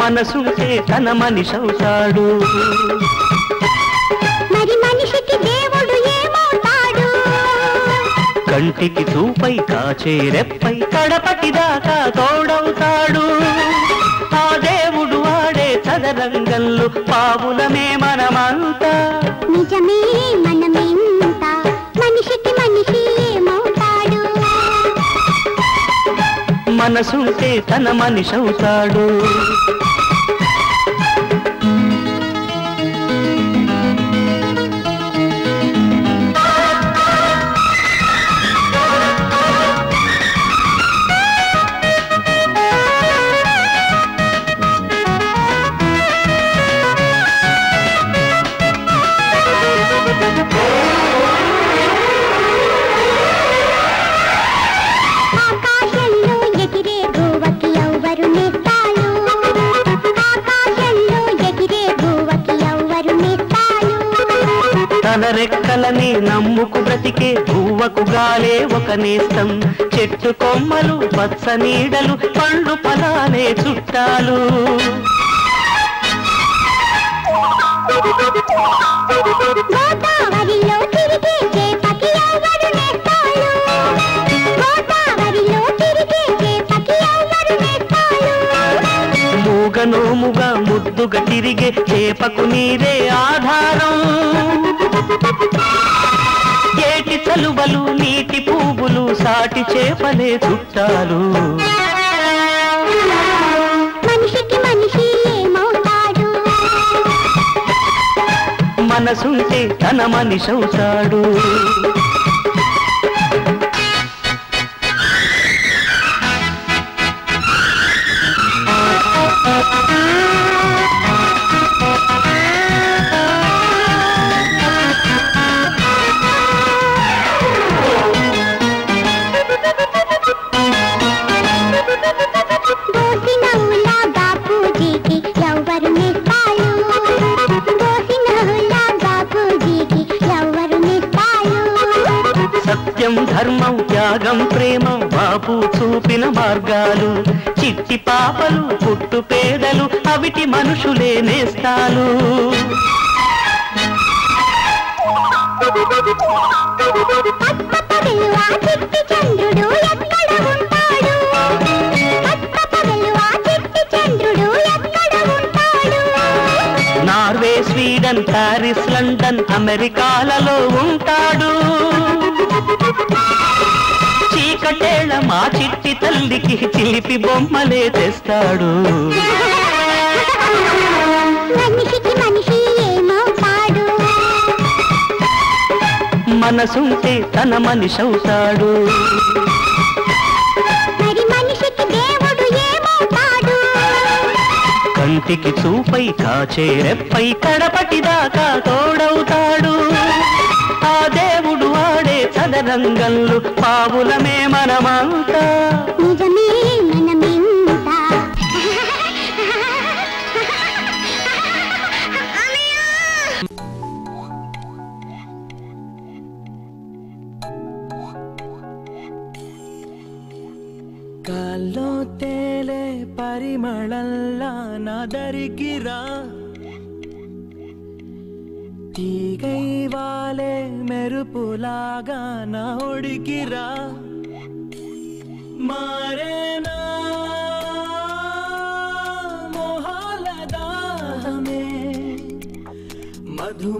మనసుంటే తన మనిషవుతాడు, మరి మనిషికి దేవుడు ఏమవుతాడు? కంటికి చూపై కాచే రెప్పై కడపటి దాకా తోడవుతాడు. ఆ దేవుడు ఆడే చదరంగంలో పావులమే మనమంతా. నిజమే మనమెంత, మనిషికి మనిషి ఏమవుతాడు? మనసుంటే తన మనిషవుతాడు. తన రెక్కలని నమ్ముకు బ్రతికే గువ్వకు గాలే ఒక నేస్తం. చెట్టు కొమ్మలు పచ్చ నీడలు పండు ఫలాలే చుట్టాలు. గోదావరిలో తిరిగే చేపకి ఎవరు నేస్తాలు? గోదావరిలో తిరిగే చేపకి ఎవరు నేస్తాలు? మూగనోముగా ముద్దుగా తిరిగే చేపకు నీరే ఆధారం. ఏటి చలువలు నీటి పువ్వులు సాటి చేపలే చుట్టాలు. మనిషికి మనిషి ఏమవుతాడు? మనసుంటే తన మనిషవుతాడు. సత్యం ధర్మం త్యాగం ప్రేమ బాపు చూపిన మార్గాలు. చిట్టి పాపలు పుట్టు పేదలు అవిటి మనుషులే నేస్తాలు. నార్వే స్వీడన్ పారిస్ లండన్ అమెరికాలలో ఉంటాడు. చీకటేళ మా చిట్టి తల్లికి చిలిపి బొమ్మలే తెస్తాడు. మనిషికి మనిషి ఏమవుతాడు? మనసుంటే తన మనిషవుతాడు. మరి మనిషికి దేవుడు ఏమవుతాడు? కంటికి చూపై కాచే రెప్పై కడపటి దాకా తోడవుతాడు. ఆ దేవుడు ఆడే చదరంగంలో పావులమే మనమంతా. నిజమే మనమెంత. గాల్లో తేలే పరిమళల్లా నాదరికిరా, తీగై వాలే మెరుపులాగా నా ఒడికిరా. మారేనా మొహాల దాహమే మధు